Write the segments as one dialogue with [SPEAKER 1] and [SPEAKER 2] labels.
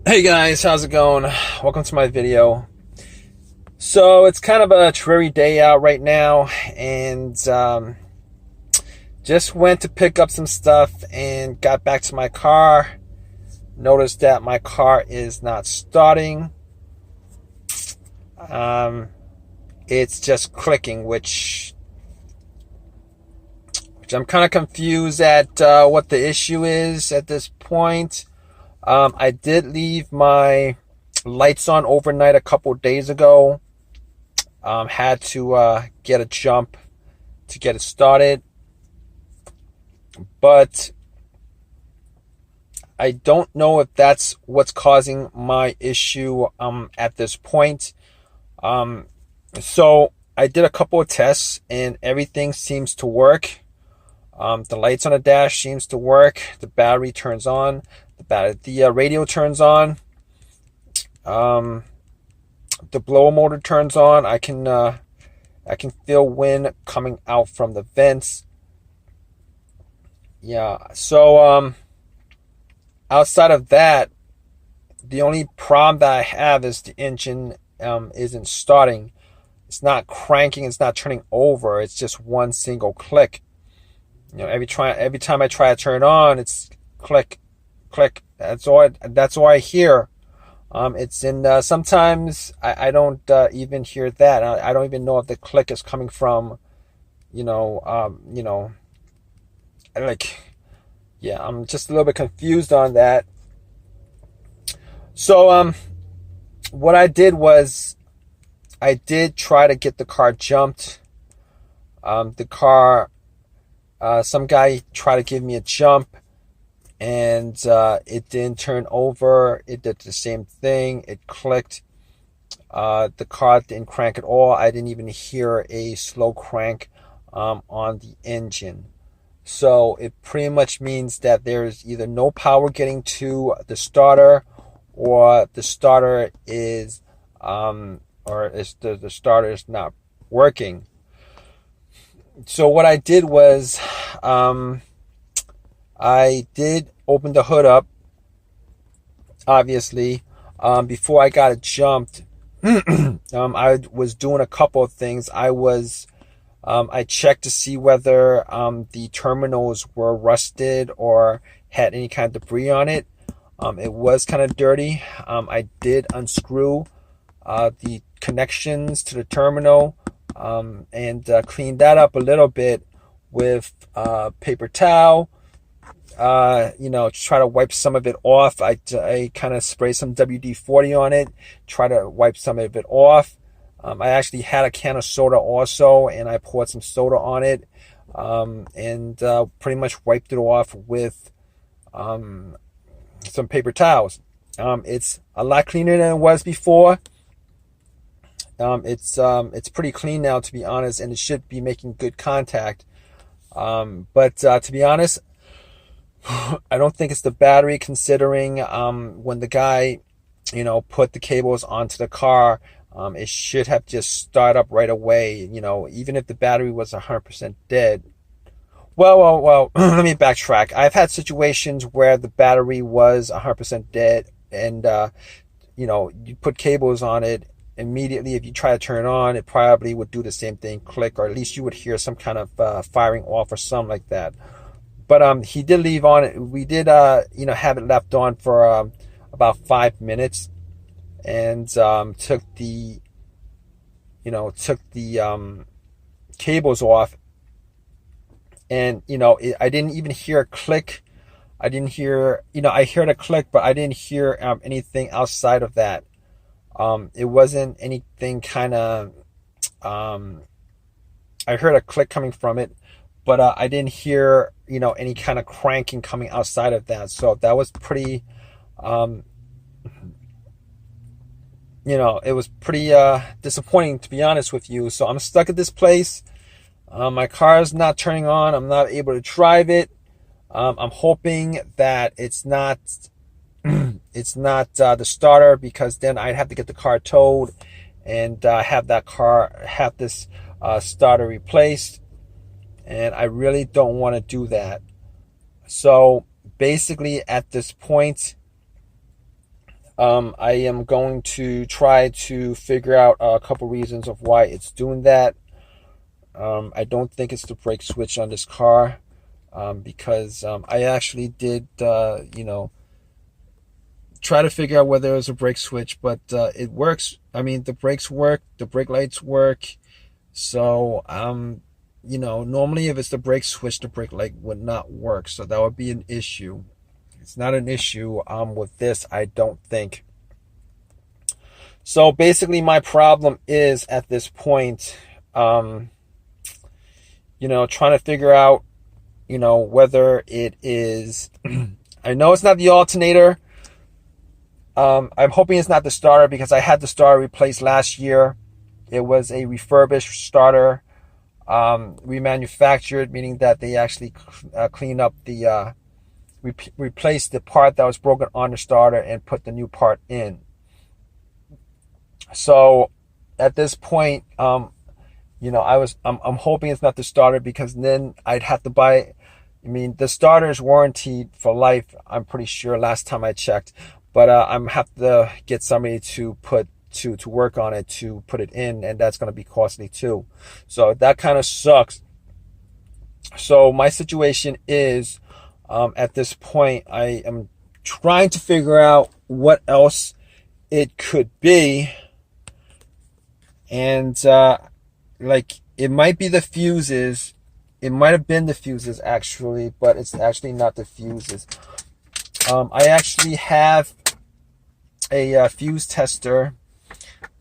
[SPEAKER 1] Hey guys, how's it going? Welcome to my video. So it's kind of a dreary day out right now, and just went to pick up some stuff and got back to my car. Noticed that my car is not starting. It's just clicking, which I'm kind of confused at what the issue is at this point. I did leave my lights on overnight a couple days ago. Had to get a jump to get it started, but I don't know if that's what's causing my issue at this point. So I did a couple of tests and everything seems to work. The lights on the dash seems to work. The battery turns on. The radio turns on. The blower motor turns on. I can feel wind coming out from the vents. Yeah. So outside of that, the only problem that I have is the engine isn't starting. It's not cranking. It's not turning over. It's just one single click. You know, every time I try to turn it on, it's click, click. That's all I hear. It's in sometimes I don't even hear that. I don't even know if the click is coming from, like, yeah, I'm just a little bit confused on that. So what I did was I did try to get the car jumped. The car, some guy tried to give me a jump, and it didn't turn over. It did the same thing. It clicked. The car didn't crank at all. I didn't even hear a slow crank on the engine. So it pretty much means that there's either no power getting to the starter, or the starter is the starter is not working. So what I did was I did open the hood up, obviously. Before I got it jumped, I was doing a couple of things. I checked to see whether the terminals were rusted or had any kind of debris on it. It was kind of dirty. I did unscrew the connections to the terminal and cleaned that up a little bit with paper towel. Try to wipe some of it off. I kind of sprayed some WD-40 on it, try to wipe some of it off. I actually had a can of soda also, and I poured some soda on it, and pretty much wiped it off with some paper towels. It's a lot cleaner than it was before. It's pretty clean now, to be honest, and it should be making good contact. But to be honest, I don't think it's the battery, considering when the guy, put the cables onto the car, it should have just started up right away, even if the battery was 100% dead. Well, let me backtrack. I've had situations where the battery was 100% dead, and, you put cables on it. Immediately, if you try to turn it on, it probably would do the same thing, click, or at least you would hear some kind of firing off or something like that. But he did leave on it. We did have it left on for about 5 minutes, and took the cables off, and I didn't even hear a click. I didn't hear, I heard a click, but I didn't hear anything outside of that. It wasn't anything kind of, I heard a click coming from it, but I didn't hear, any kind of cranking coming outside of that. So that was pretty, it was pretty disappointing, to be honest with you. So I'm stuck at this place. My car is not turning on. I'm not able to drive it. I'm hoping that it's not the starter, because then I'd have to get the car towed and have this starter replaced, and I really don't want to do that. So basically at this point, I am going to try to figure out a couple reasons of why it's doing that. I don't think it's the brake switch on this car, because I actually did, try to figure out whether it was a brake switch, but it works. I mean, the brakes work, the brake lights work. So, normally if it's the brake switch, the brake light would not work. So that would be an issue. It's not an issue with this, I don't think. So basically my problem is at this point, trying to figure out, whether it is, I know it's not the alternator. I'm hoping it's not the starter, because I had the starter replaced last year. It was a refurbished starter, remanufactured, meaning that they actually cleaned up the, replaced the part that was broken on the starter and put the new part in. So at this point, I'm hoping it's not the starter, because then I'd have to buy. I mean, the starter is warranted for life, I'm pretty sure, last time I checked. But I'm have to get somebody to work on it, to put it in, and that's going to be costly too. So that kind of sucks. So my situation is, at this point, I am trying to figure out what else it could be. And it might be the fuses. It might have been the fuses actually, but it's actually not the fuses. I actually have a fuse tester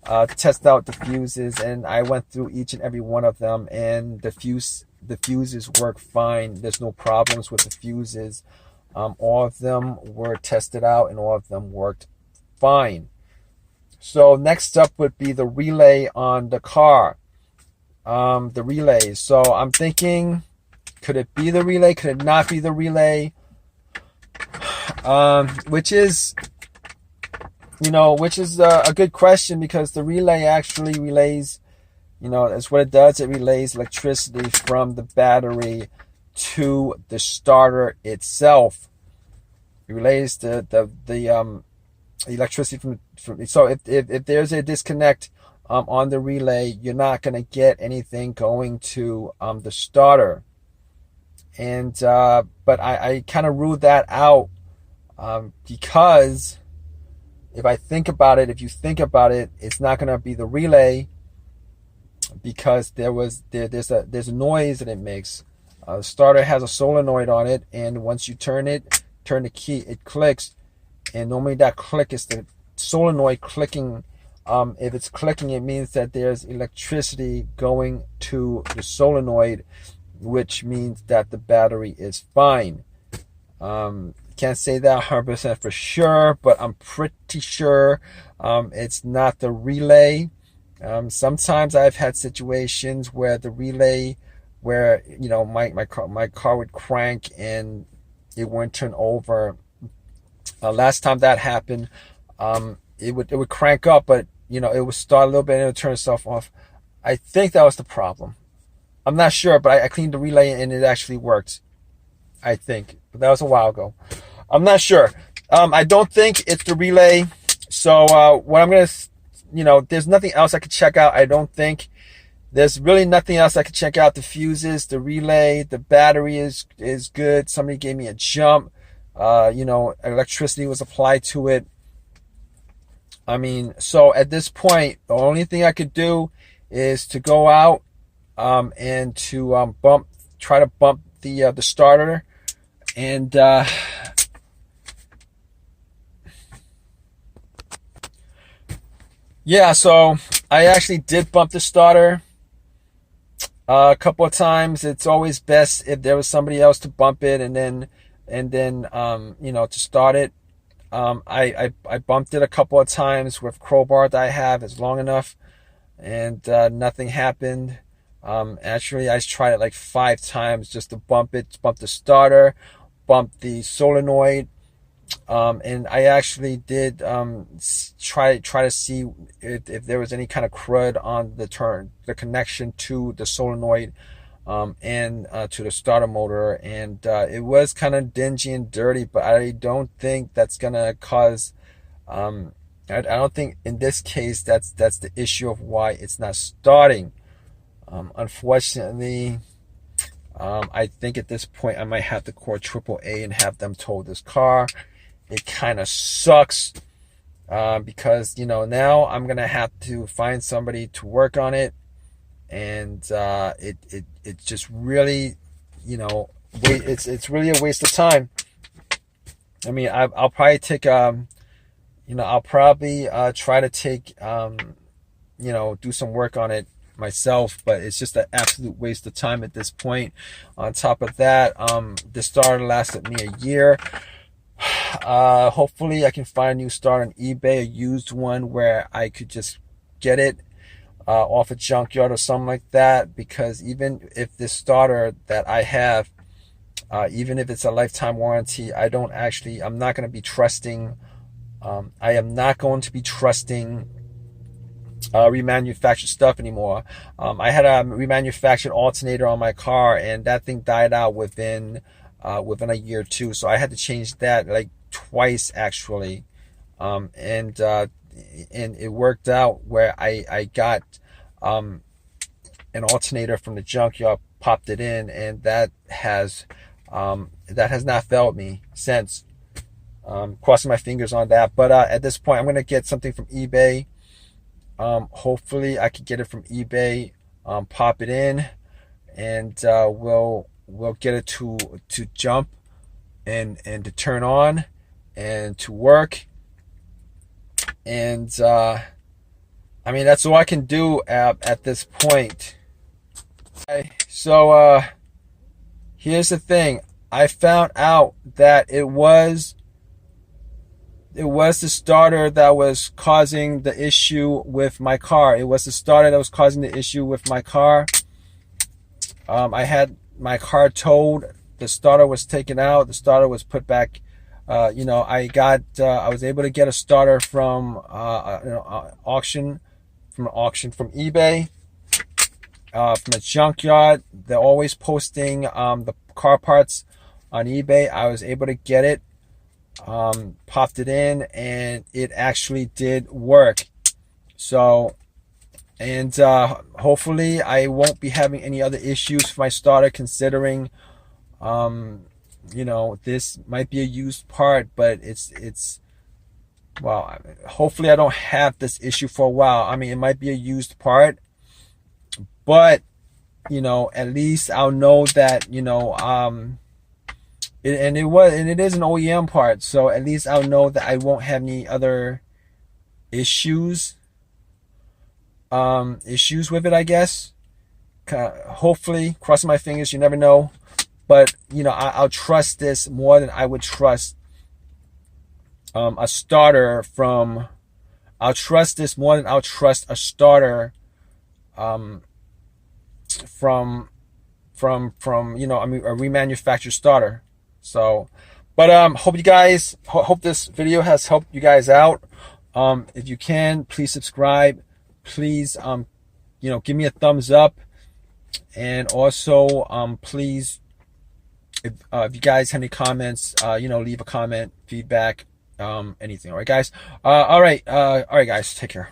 [SPEAKER 1] to test out the fuses, and I went through each and every one of them, and the fuses work fine. There's no problems with the fuses. All of them were tested out, and all of them worked fine. So next up would be the relay on the car. The relays. So I'm thinking, could it be the relay? Could it not be the relay? Which is a good question, because the relay actually relays, that's what it does. It relays electricity from the battery to the starter itself. It relays the electricity from. So if there's a disconnect on the relay, you're not going to get anything going to the starter. And but I kind of ruled that out, because if you think about it, it's not going to be the relay, because there's a noise that it makes. The starter has a solenoid on it, and once you turn the key, it clicks, and normally that click is the solenoid clicking. If it's clicking, it means that there's electricity going to the solenoid, which means that the battery is fine. Can't say that 100% for sure, but I'm pretty sure it's not the relay. Sometimes I've had situations where the relay, where my car would crank and it wouldn't turn over. Last time that happened, it would crank up, but it would start a little bit and it would turn itself off. I think that was the problem. I'm not sure, but I cleaned the relay and it actually worked, I think. But that was a while ago. I'm not sure. I don't think it's the relay. So what I'm going to, there's nothing else I could check out. I don't think there's really nothing else I could check out. The fuses, the relay, the battery is good. Somebody gave me a jump. Electricity was applied to it. I mean, so at this point, the only thing I could do is to go out and to try to bump the starter, and yeah, so I actually did bump the starter a couple of times. It's always best if there was somebody else to bump it, and then to start it. I bumped it a couple of times with crowbar that I have. It's long enough, and nothing happened. Actually, I tried it like 5 times just to bump the starter, bump the solenoid, and I actually did try to see if there was any kind of crud on the connection to the solenoid, and to the starter motor, and it was kind of dingy and dirty, but I don't think that's gonna cause I don't think in this case that's the issue of why it's not starting. Unfortunately, I think at this point I might have to call AAA and have them tow this car. It kind of sucks because, you know, now I'm gonna have to find somebody to work on it, and it's just really, you know, it's really a waste of time. I mean, I'll probably take you know, I'll probably try to take you know, do some work on it myself, but it's just an absolute waste of time at this point. On top of that, this starter lasted me a year. Hopefully I can find a new starter on eBay, a used one where I could just get it off a junkyard or something like that, because even if this starter that I have, even if it's a lifetime warranty, I'm not going to be trusting, I am not going to be trusting remanufactured stuff anymore. I had a remanufactured alternator on my car, and that thing died out within a year or two. So I had to change that like twice actually, and it worked out where I got an alternator from the junkyard, popped it in, and that has not failed me since. Crossing my fingers on that, but at this point I'm gonna get something from eBay. Hopefully I could get it from eBay, pop it in, and we'll get it to jump and to turn on and to work. And I mean, that's all I can do at this point. Okay, so here's the thing. I found out that it was the starter that was causing the issue with my car. It was the starter that was causing the issue with my car. I had my car towed. The starter was taken out. The starter was put back. You know, I was able to get a starter from auction from eBay, from a junkyard. They're always posting the car parts on eBay. I was able to get it. Popped it in, and it actually did work. So, and hopefully I won't be having any other issues with my starter, considering you know, this might be a used part, but it's well, hopefully I don't have this issue for a while. I mean, it might be a used part, but you know, at least I'll know that, you know, it is an OEM part, so at least I'll know that I won't have any other issues with it, I guess. Hopefully, crossing my fingers, you never know. But you know, I'll trust this more than I would trust a starter from. I'll trust this more than I'll trust a starter from you know, I mean, a remanufactured starter. So, but hope this video has helped you guys out. If you can, please subscribe. Please you know, give me a thumbs up, and also please, if you guys have any comments, you know, leave a comment, feedback, anything. All right guys, all right guys, take care.